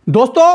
दोस्तों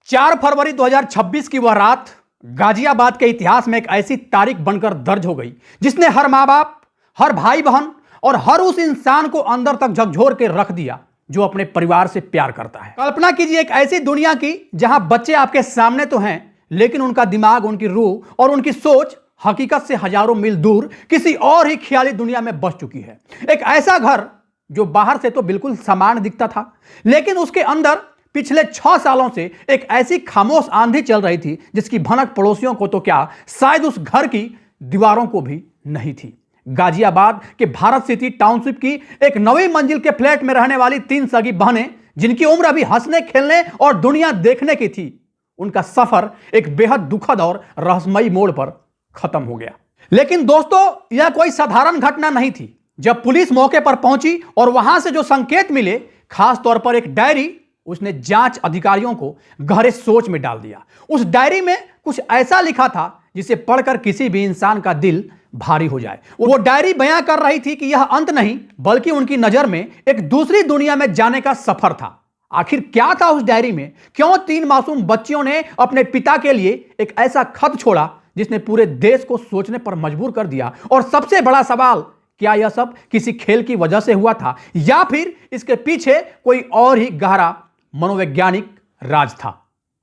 4 फरवरी 2026 की वह रात गाजियाबाद के इतिहास में एक ऐसी तारीख बनकर दर्ज हो गई जिसने हर मां बाप, हर भाई बहन और हर उस इंसान को अंदर तक झकझोर के रख दिया जो अपने परिवार से प्यार करता है। कल्पना कीजिए एक ऐसी दुनिया की जहां बच्चे आपके सामने तो हैं, लेकिन उनका दिमाग, उनकी रूह और उनकी सोच हकीकत से हजारों मील दूर किसी और ही ख्याली दुनिया में बस चुकी है। एक ऐसा घर जो बाहर से तो बिल्कुल समान दिखता था, लेकिन उसके अंदर पिछले 6 सालों से एक ऐसी खामोश आंधी चल रही थी जिसकी भनक पड़ोसियों को तो क्या, शायद उस घर की दीवारों को भी नहीं थी। गाजियाबाद के भारत सिटी टाउनशिप की एक 9वीं मंजिल के फ्लैट में रहने वाली 3 सगी बहनें, जिनकी उम्र अभी हंसने खेलने और दुनिया देखने की थी, उनका सफर एक बेहद दुखद और रहस्यमयी मोड़ पर खत्म हो गया। लेकिन दोस्तों, यह कोई साधारण घटना नहीं थी। जब पुलिस मौके पर पहुंची और वहां से जो संकेत मिले, खास तौर पर एक डायरी, उसने जांच अधिकारियों को गहरे सोच में डाल दिया। उस डायरी में कुछ ऐसा लिखा था जिसे पढ़कर किसी भी इंसान का दिल भारी हो जाए। वो डायरी बयां कर रही थी कि यह अंत नहीं, बल्कि उनकी नजर में एक दूसरी दुनिया में जाने का सफर था। आखिर क्या था उस डायरी में? क्यों 3 मासूम बच्चियों ने अपने पिता के लिए एक ऐसा खत छोड़ा जिसने पूरे देश को सोचने पर मजबूर कर दिया? और सबसे बड़ा सवाल, क्या यह सब किसी खेल की वजह से हुआ था या फिर इसके पीछे कोई और ही गहरा मनोवैज्ञानिक राज था?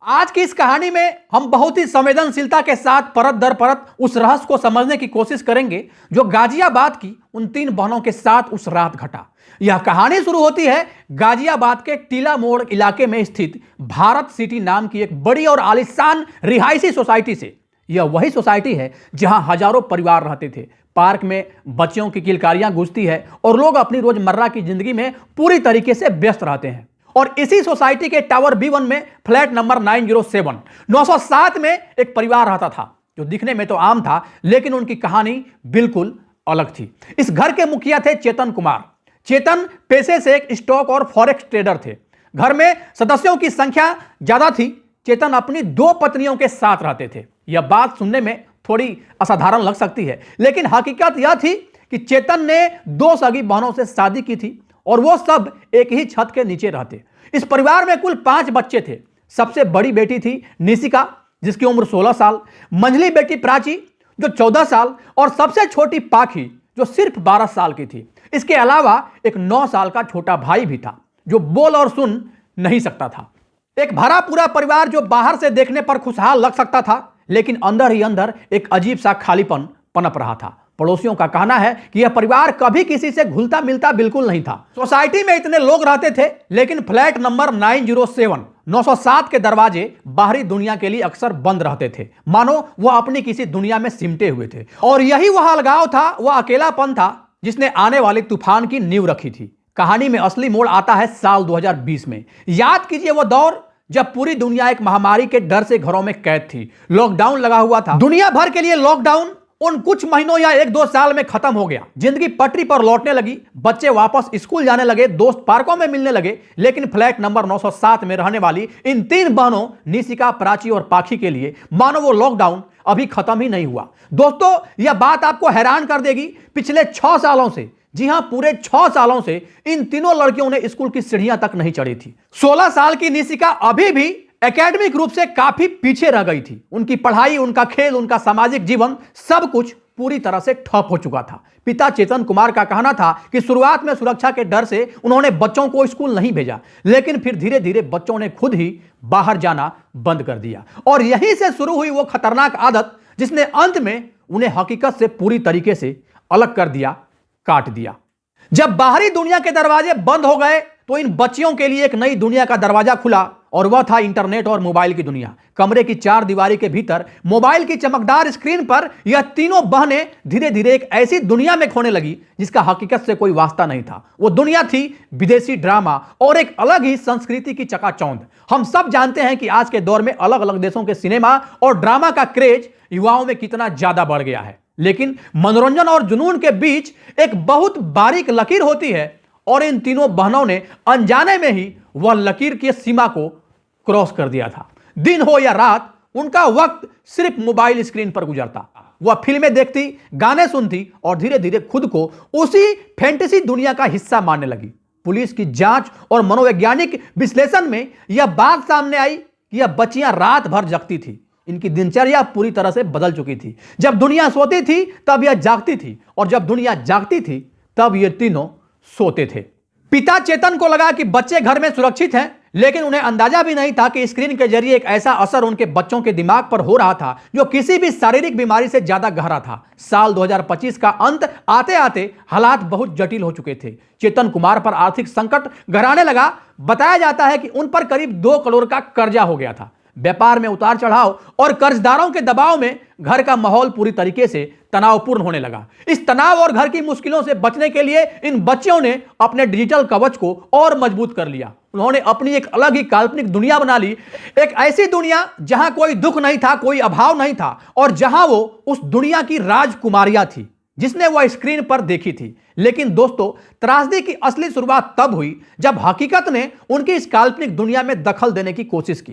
आज की इस कहानी में हम बहुत ही संवेदनशीलता के साथ परत दर परत उस रहस्य को समझने की कोशिश करेंगे जो गाजियाबाद की उन 3 बहनों के साथ उस रात घटा। यह कहानी शुरू होती है गाजियाबाद के टीला मोड़ इलाके में स्थित भारत सिटी नाम की एक बड़ी और आलीशान रिहायशी सोसाइटी से। यह वही सोसाइटी है जहां हजारों परिवार रहते थे। पार्क में बच्चों की किलकारियां गूंजती है और लोग अपनी रोजमर्रा की जिंदगी में पूरी तरीके से व्यस्त रहते हैं। और इसी सोसाइटी के टावर B1 में फ्लैट नंबर 907 907 में एक परिवार रहता था जो दिखने में तो आम था, लेकिन उनकी कहानी बिल्कुल अलग थी। इस घर के मुखिया थे चेतन कुमार। चेतन पेशे से एक स्टॉक और फॉरेक्स ट्रेडर थे। घर में सदस्यों की संख्या ज्यादा थी। चेतन अपनी 2 पत्नियों के साथ रहते थे। यह बात सुनने में थोड़ी असाधारण लग सकती है, लेकिन हकीकत यह थी कि चेतन ने 2 सगी बहनों से शादी की थी और वो सब एक ही छत के नीचे रहते। इस परिवार में कुल 5 बच्चे थे। सबसे बड़ी बेटी थी निशिका, जिसकी उम्र 16 साल, मंझली बेटी प्राची जो 14 साल और सबसे छोटी पाखी जो सिर्फ 12 साल की थी। इसके अलावा एक 9 साल का छोटा भाई भी था जो बोल और सुन नहीं सकता था। एक भरा पूरा परिवार जो बाहर से देखने पर खुशहाल लग सकता था, लेकिन अंदर ही अंदर एक अजीब सा खालीपन पनप रहा था। पड़ोसियों का कहना है कि यह परिवार कभी किसी से घुलता मिलता बिल्कुल नहीं था। सोसाइटी में इतने लोग रहते थे, लेकिन फ्लैट नंबर 907 907 के दरवाजे बाहरी दुनिया के लिए अक्सर बंद रहते थे, मानो वह अपनी किसी दुनिया में सिमटे हुए थे। और यही वह अलगाव था, वह अकेलापन था जिसने आने वाले तूफान की नींव रखी थी। कहानी में असली मोड़ आता है साल 2020 में। याद कीजिए वह दौर जब पूरी दुनिया एक महामारी के डर से घरों में कैद थी। लॉकडाउन लगा हुआ था। दुनिया भर के लिए लॉकडाउन उन कुछ महीनों या 1-2 साल में खत्म हो गया। जिंदगी पटरी पर लौटने लगी, बच्चे वापस स्कूल जाने लगे, दोस्त पार्कों में मिलने लगे। लेकिन फ्लैट नंबर 907 में रहने वाली इन 3 बहनों निशिका, प्राची और पाखी के लिए मानो वो लॉकडाउन अभी खत्म ही नहीं हुआ। दोस्तों, यह बात आपको हैरान कर देगी। पिछले 6 सालों से, जी हां, पूरे 6 सालों से इन तीनों लड़कियों ने स्कूल की सीढ़ियां तक नहीं चढ़ी थी। 16 साल की निशिका अभी भी एकेडमिक रूप से काफी पीछे रह गई थी। उनकी पढ़ाई, उनका खेल, उनका सामाजिक जीवन, सब कुछ पूरी तरह से ठप हो चुका था। पिता चेतन कुमार का कहना था कि शुरुआत में सुरक्षा के डर से उन्होंने बच्चों को स्कूल नहीं भेजा, लेकिन फिर धीरे धीरे बच्चों ने खुद ही बाहर जाना बंद कर दिया। और यहीं से शुरू हुई वो खतरनाक आदत जिसने अंत में उन्हें हकीकत से पूरी तरीके से अलग कर दिया, काट दिया। जब बाहरी दुनिया के दरवाजे बंद हो गए तो इन बच्चियों के लिए एक नई दुनिया का दरवाजा खुला, और वह था इंटरनेट और मोबाइल की दुनिया। कमरे की 4 दीवारी के भीतर मोबाइल की चमकदार स्क्रीन पर यह तीनों बहनें धीरे धीरे एक ऐसी दुनिया में खोने लगी जिसका हकीकत से कोई वास्ता नहीं था। वो दुनिया थी विदेशी ड्रामा और एक अलग ही संस्कृति की चकाचौंध। हम सब जानते हैं कि आज के दौर में अलग अलग देशों के सिनेमा और ड्रामा का क्रेज युवाओं में कितना ज्यादा बढ़ गया है, लेकिन मनोरंजन और जुनून के बीच एक बहुत बारीक लकीर होती है, और इन तीनों बहनों ने अनजाने में ही वह लकीर की सीमा को क्रॉस कर दिया था। दिन हो या रात, उनका वक्त सिर्फ मोबाइल स्क्रीन पर गुजरता। वह फिल्में देखती, गाने सुनती और धीरे धीरे खुद को उसी फैंटेसी दुनिया का हिस्सा मानने लगी। पुलिस की जांच और मनोवैज्ञानिक विश्लेषण में यह बात सामने आई कि यह बच्चियां रात भर जगती थी। इनकी दिनचर्या पूरी तरह से बदल चुकी थी। जब दुनिया सोती थी तब यह जागती थी, और जब दुनिया जागती थी तब ये तीनों सोते थे। पिता चेतन को लगा कि बच्चे घर में सुरक्षित हैं, लेकिन उन्हें अंदाजा भी नहीं था कि स्क्रीन के जरिए एक ऐसा असर उनके बच्चों के दिमाग पर हो रहा था जो किसी भी शारीरिक बीमारी से ज्यादा गहरा था। साल 2025 का अंत आते आते हालात बहुत जटिल हो चुके थे। चेतन कुमार पर आर्थिक संकट गहराने लगा। बताया जाता है कि उन पर करीब 2 करोड़ का कर्जा हो गया था। व्यापार में उतार चढ़ाव और कर्जदारों के दबाव में घर का माहौल पूरी तरीके से तनावपूर्ण होने लगा। इस तनाव और घर की मुश्किलों से बचने के लिए इन बच्चों ने अपने डिजिटल कवच को और मजबूत कर लिया। उन्होंने अपनी एक अलग ही काल्पनिक दुनिया बना ली, एक ऐसी दुनिया जहां कोई दुख नहीं था, कोई अभाव नहीं था, और जहां वो उस दुनिया की राजकुमारियां थी जिसने वह स्क्रीन पर देखी थी। लेकिन दोस्तों, त्रासदी की असली शुरुआत तब हुई जब हकीकत ने उनकी इस काल्पनिक दुनिया में दखल देने की कोशिश की।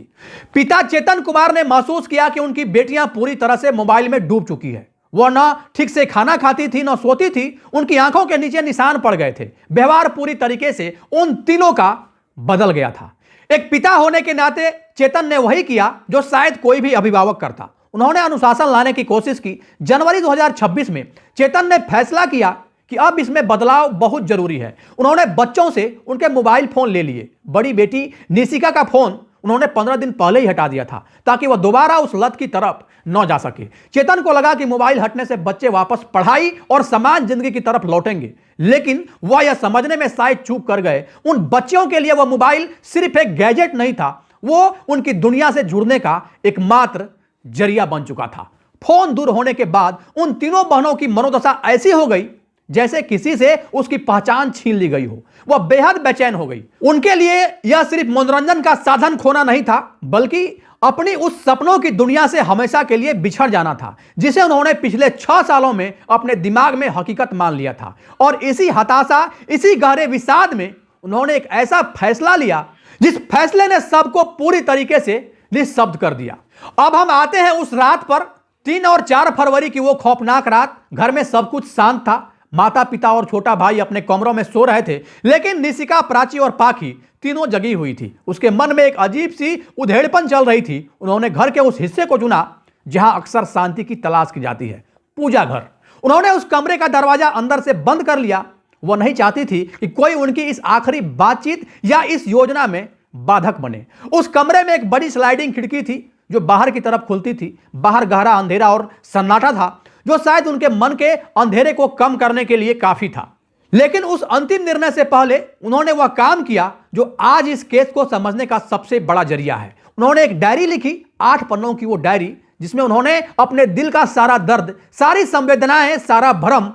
पिता चेतन कुमार ने महसूस किया कि उनकी बेटियां पूरी तरह से मोबाइल में डूब चुकी है। वह न ठीक से खाना खाती थी, न सोती थी। उनकी आंखों के नीचे निशान पड़ गए थे। व्यवहार पूरी तरीके से उन तीनों का बदल गया था। एक पिता होने के नाते चेतन ने वही किया जो शायद कोई भी अभिभावक करता। उन्होंने अनुशासन लाने की कोशिश की। जनवरी 2026 में चेतन ने फैसला किया कि अब इसमें बदलाव बहुत जरूरी है। उन्होंने बच्चों से उनके मोबाइल फोन ले लिए। बड़ी बेटी निशिका का फोन उन्होंने 15 दिन पहले ही हटा दिया था ताकि वह दोबारा उस लत की तरफ न जा सके। चेतन को लगा कि मोबाइल हटने से बच्चे वापस पढ़ाई और समान जिंदगी की तरफ लौटेंगे, लेकिन वह यह समझने में शायद चूक कर गए। उन बच्चों के लिए वह मोबाइल सिर्फ एक गैजेट नहीं था, वो उनकी दुनिया से जुड़ने का एकमात्र जरिया बन चुका था। फोन दूर होने के बाद उन तीनों बहनों की मनोदशा ऐसी हो गई जैसे किसी से उसकी पहचान छीन ली गई हो। वह बेहद बेचैन हो गई। उनके लिए यह सिर्फ मनोरंजन का साधन खोना नहीं था, बल्कि अपनी उस सपनों की दुनिया से हमेशा के लिए बिछड़ जाना था जिसे उन्होंने पिछले 6 सालों में अपने दिमाग में हकीकत मान लिया था। और इसी हताशा, इसी गहरे विषाद में उन्होंने एक ऐसा फैसला लिया जिस फैसले ने सबको पूरी तरीके से निःशब्द कर दिया। अब हम आते हैं उस रात पर, 3 और 4 फरवरी की वो खौफनाक रात। घर में सब कुछ शांत था। माता पिता और छोटा भाई अपने कमरों में सो रहे थे, लेकिन निशिका, प्राची और पाखी तीनों जगी हुई थी। उसके मन में एक अजीब सी उधेड़पन चल रही थी। उन्होंने घर के उस हिस्से को चुना जहां अक्सर शांति की तलाश की जाती है, पूजा घर। उन्होंने उस कमरे का दरवाजा अंदर से बंद कर लिया। वह नहीं चाहती थी कि कोई उनकी इस आखिरी बातचीत या इस योजना में बाधक बने। उस कमरे में एक बड़ी स्लाइडिंग खिड़की थी जो बाहर की तरफ खुलती थी। बाहर गहरा अंधेरा और सन्नाटा था जो शायद उनके मन के अंधेरे को कम करने के लिए काफी था। लेकिन उस अंतिम निर्णय से पहले उन्होंने वह काम किया जो आज इस केस को समझने का सबसे बड़ा जरिया है। उन्होंने एक डायरी लिखी, 8 पन्नों की वो डायरी, जिसमें उन्होंने अपने दिल का सारा दर्द, सारी संवेदनाएं, सारा भ्रम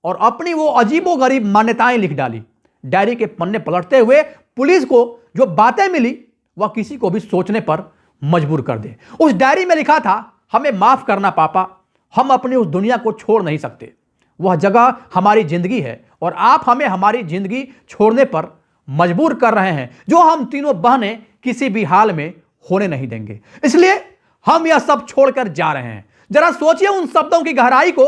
और अपनी वो अजीबोगरीब मान्यताएं लिख डाली। डायरी के पन्ने पलटते हुए पुलिस को जो बातें मिली वह किसी को भी सोचने पर मजबूर कर दे। उस डायरी में लिखा था, हमें माफ करना पापा, हम अपनी उस दुनिया को छोड़ नहीं सकते। वह जगह हमारी जिंदगी है और आप हमें हमारी जिंदगी छोड़ने पर मजबूर कर रहे हैं जो हम तीनों बहनें किसी भी हाल में होने नहीं देंगे। इसलिए हम यह सब छोड़कर जा रहे हैं। जरा सोचिए उन शब्दों की गहराई को।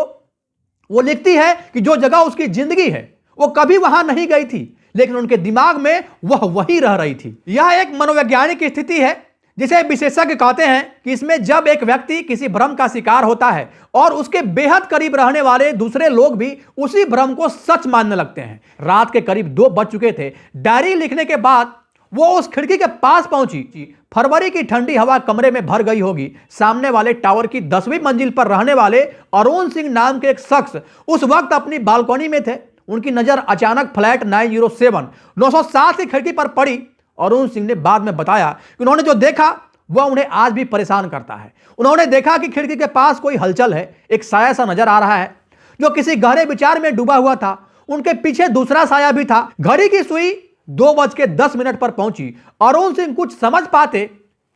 वो लिखती है कि जो जगह उसकी जिंदगी है वो कभी वहां नहीं गई थी, लेकिन उनके दिमाग में वह वही रह रही थी। यह एक मनोवैज्ञानिक स्थिति है जिसे विशेषज्ञ कहते हैं कि इसमें जब एक व्यक्ति किसी भ्रम का शिकार होता है और उसके बेहद करीब रहने वाले दूसरे लोग भी उसी भ्रम को सच मानने लगते हैं। रात के करीब 2 बज चुके थे। डायरी लिखने के बाद वो उस खिड़की के पास पहुंची। फरवरी की ठंडी हवा कमरे में भर गई होगी। सामने वाले टावर की 10वीं मंजिल पर रहने वाले अरुण सिंह नाम के एक शख्स उस वक्त अपनी बालकनी में थे। उनकी नजर अचानक फ्लैट 907 907 की खिड़की पर पड़ी। अरुण सिंह ने बाद में बताया कि उन्होंने जो देखा वह उन्हें आज भी परेशान करता है। उन्होंने देखा कि खिड़की के पास कोई हलचल है, एक साया सा नजर आ रहा है जो किसी गहरे विचार में डूबा हुआ था। उनके पीछे दूसरा साया भी था। घड़ी की सुई 2:10 पर पहुंची। अरुण सिंह कुछ समझ पाते,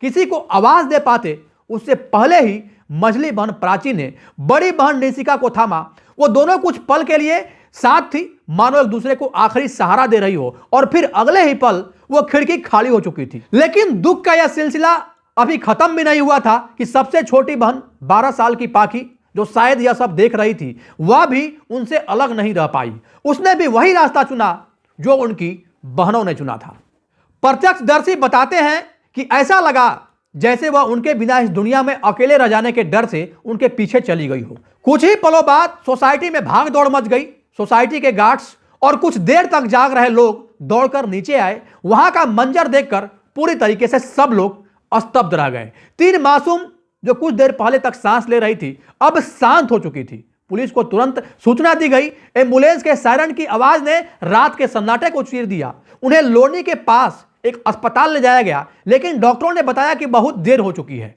किसी को आवाज दे पाते उससे पहले ही मझली बहन प्राची ने बड़ी बहन निशिका को थामा। वो दोनों कुछ पल के लिए साथ थी, मानो एक दूसरे को आखिरी सहारा दे रही हो, और फिर अगले ही पल वो खिड़की खाली हो चुकी थी। लेकिन दुख का यह सिलसिला अभी खत्म भी नहीं हुआ था कि सबसे छोटी बहन 12 साल की पाखी, जो शायद यह सब देख रही थी, वह भी उनसे अलग नहीं रह पाई। उसने भी वही रास्ता चुना जो उनकी बहनों ने चुना था। प्रत्यक्षदर्शी बताते हैं कि ऐसा लगा जैसे वह उनके बिना इस दुनिया में अकेले रह जाने के डर से उनके पीछे चली गई हो। कुछ ही पलों बाद सोसाइटी में भाग दौड़ मच गई। सोसाइटी के गार्ड्स और कुछ देर तक जाग रहे लोग दौड़कर नीचे आए। वहां का मंजर देखकर पूरी तरीके से सब लोग स्तब्ध रह गए। 3 मासूम जो कुछ देर पहले तक सांस ले रही थी अब शांत हो चुकी थी। पुलिस को तुरंत सूचना दी गई। एम्बुलेंस के सायरन की आवाज ने रात के सन्नाटे को चीर दिया। उन्हें लोनी के पास एक अस्पताल ले जाया गया, लेकिन डॉक्टरों ने बताया कि बहुत देर हो चुकी है।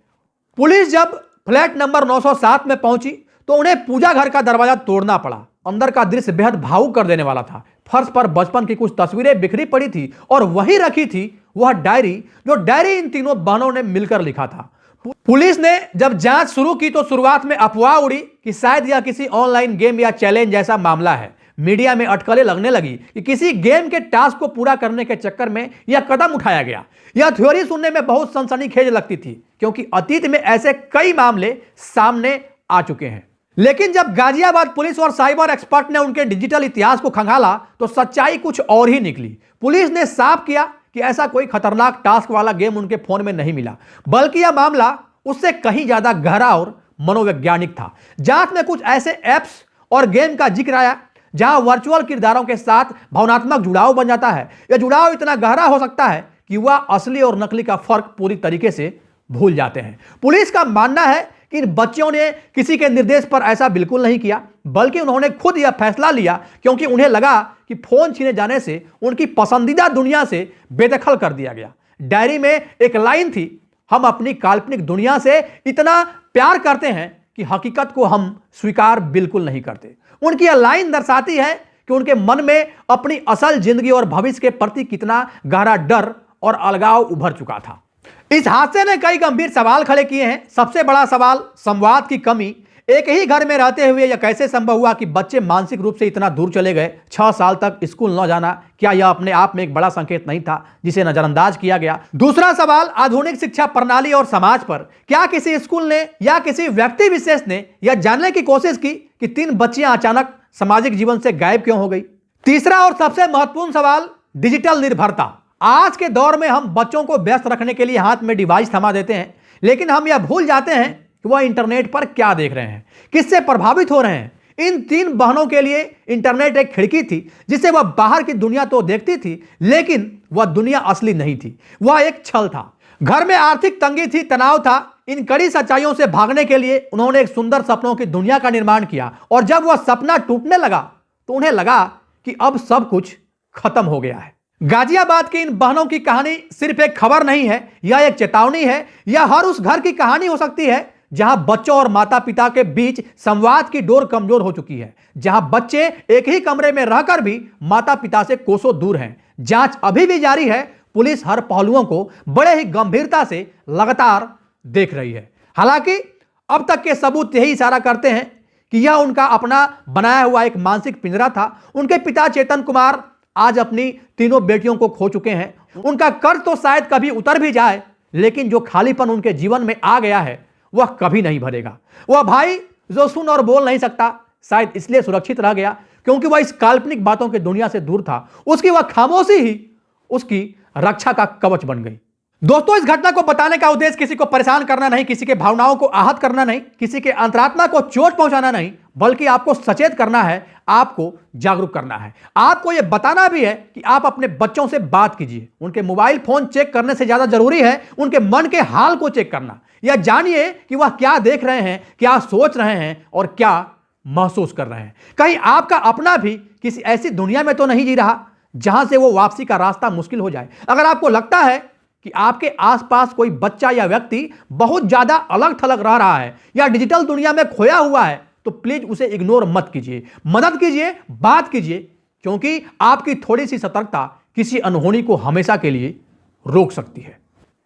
पुलिस जब फ्लैट नंबर 907 में पहुंची तो उन्हें पूजा घर का दरवाजा तोड़ना पड़ा। अंदर का दृश्य बेहद भावुक कर देने वाला था। फर्श पर बचपन की कुछ तस्वीरें बिखरी पड़ी थी और वहीं रखी थी वह डायरी इन तीनों बहनों ने मिलकर लिखा था। पुलिस ने जब जांच शुरू की तो शुरुआत में अफवाह उड़ी कि शायद यह किसी ऑनलाइन गेम या चैलेंज जैसा मामला है। मीडिया में अटकलें लगने लगी कि किसी गेम के टास्क को पूरा करने के चक्कर में यह कदम उठाया गया। यह थ्योरी सुनने में बहुत सनसनीखेज लगती थी, क्योंकि अतीत में ऐसे कई मामले सामने आ चुके हैं। लेकिन जब गाजियाबाद पुलिस और साइबर एक्सपर्ट ने उनके डिजिटल इतिहास को खंगाला तो सच्चाई कुछ और ही निकली। पुलिस ने साफ किया कि ऐसा कोई खतरनाक टास्क वाला गेम उनके फोन में नहीं मिला, बल्कि यह मामला उससे कहीं ज्यादा गहरा और मनोवैज्ञानिक था। जांच में कुछ ऐसे ऐप्स और गेम का जिक्र आया जहां वर्चुअल किरदारों के साथ भावनात्मक जुड़ाव बन जाता है। यह जुड़ाव इतना गहरा हो सकता है कि वह असली और नकली का फर्क पूरी तरीके से भूल जाते हैं। पुलिस का मानना है कि इन बच्चों ने किसी के निर्देश पर ऐसा बिल्कुल नहीं किया, बल्कि उन्होंने खुद यह फैसला लिया क्योंकि उन्हें लगा कि फोन छीने जाने से उनकी पसंदीदा दुनिया से बेदखल कर दिया गया। डायरी में एक लाइन थी, हम अपनी काल्पनिक दुनिया से इतना प्यार करते हैं कि हकीकत को हम स्वीकार बिल्कुल नहीं करते। उनकी यह लाइन दर्शाती है कि उनके मन में अपनी असल जिंदगी और भविष्य के प्रति कितना गहरा डर और अलगाव उभर चुका था। इस हादसे ने कई गंभीर सवाल खड़े किए हैं। सबसे बड़ा सवाल संवाद की कमी। एक ही घर में रहते हुए यह कैसे संभव हुआ कि बच्चे मानसिक रूप से इतना दूर चले गए? 6 साल तक स्कूल न जाना, क्या यह अपने आप में एक बड़ा संकेत नहीं था जिसे नजरअंदाज किया गया? दूसरा सवाल आधुनिक शिक्षा प्रणाली और समाज पर। क्या किसी स्कूल ने या किसी व्यक्ति विशेष ने यह जानने की कोशिश की कि 3 बच्चियां अचानक सामाजिक जीवन से गायब क्यों हो गई? तीसरा और सबसे महत्वपूर्ण सवाल डिजिटल निर्भरता। आज के दौर में हम बच्चों को व्यस्त रखने के लिए हाथ में डिवाइस थमा देते हैं, लेकिन हम यह भूल जाते हैं कि वह इंटरनेट पर क्या देख रहे हैं, किससे प्रभावित हो रहे हैं। इन 3 बहनों के लिए इंटरनेट एक खिड़की थी जिससे वह बाहर की दुनिया तो देखती थी, लेकिन वह दुनिया असली नहीं थी, वह एक छल था। घर में आर्थिक तंगी थी, तनाव था। इन कड़ी सच्चाइयों से भागने के लिए उन्होंने एक सुंदर सपनों की दुनिया का निर्माण किया, और जब वह सपना टूटने लगा तो उन्हें लगा कि अब सब कुछ खत्म हो गया है। गाजियाबाद की इन बहनों की कहानी सिर्फ एक खबर नहीं है, यह एक चेतावनी है। यह हर उस घर की कहानी हो सकती है जहां बच्चों और माता पिता के बीच संवाद की डोर कमजोर हो चुकी है, जहां बच्चे एक ही कमरे में रहकर भी माता पिता से कोसों दूर हैं। जांच अभी भी जारी है। पुलिस हर पहलुओं को बड़े ही गंभीरता से लगातार देख रही है। हालांकि अब तक के सबूत यही इशारा करते हैं कि यह उनका अपना बनाया हुआ एक मानसिक पिंजरा था। उनके पिता चेतन कुमार आज अपनी तीनों बेटियों को खो चुके हैं। उनका कर्ज तो शायद कभी उतर भी जाए, लेकिन जो खालीपन उनके जीवन में आ गया है वह कभी नहीं भरेगा। वह भाई जो सुन और बोल नहीं सकता, शायद इसलिए सुरक्षित रह गया क्योंकि वह इस काल्पनिक बातों की दुनिया से दूर था। उसकी वह खामोशी ही उसकी रक्षा का कवच बन गई। दोस्तों, इस घटना को बताने का उद्देश्य किसी को परेशान करना नहीं, किसी के भावनाओं को आहत करना नहीं, किसी के अंतरात्मा को चोट पहुंचाना नहीं, बल्कि आपको सचेत करना है, आपको जागरूक करना है। आपको यह बताना भी है कि आप अपने बच्चों से बात कीजिए। उनके मोबाइल फोन चेक करने से ज्यादा जरूरी है उनके मन के हाल को चेक करना। या जानिए कि वह क्या देख रहे हैं, क्या सोच रहे हैं और क्या महसूस कर रहे हैं। कहीं आपका अपना भी किसी ऐसी दुनिया में तो नहीं जी रहा जहां से वो वापसी का रास्ता मुश्किल हो जाए। अगर आपको लगता है कि आपके आसपास कोई बच्चा या व्यक्ति बहुत ज्यादा अलग थलग रह रहा है या डिजिटल दुनिया में खोया हुआ है, तो प्लीज उसे इग्नोर मत कीजिए, मदद कीजिए, बात कीजिए, क्योंकि आपकी थोड़ी सी सतर्कता किसी अनहोनी को हमेशा के लिए रोक सकती है।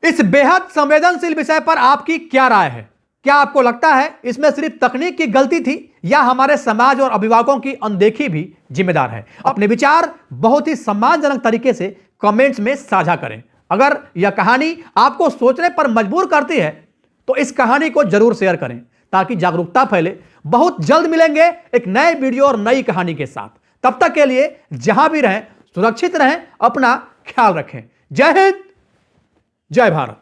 इस बेहद संवेदनशील विषय पर आपकी क्या राय है? क्या आपको लगता है इसमें सिर्फ तकनीक की गलती थी या हमारे समाज और अभिभावकों की अनदेखी भी जिम्मेदार है? अपने विचार बहुत ही सम्मानजनक तरीके से कमेंट्स में साझा करें। अगर यह कहानी आपको सोचने पर मजबूर करती है तो इस कहानी को जरूर शेयर करें ताकि जागरूकता फैले। बहुत जल्द मिलेंगे एक नए वीडियो और नई कहानी के साथ। तब तक के लिए जहां भी रहें सुरक्षित रहें, अपना ख्याल रखें। जय हिंद, जय भारत।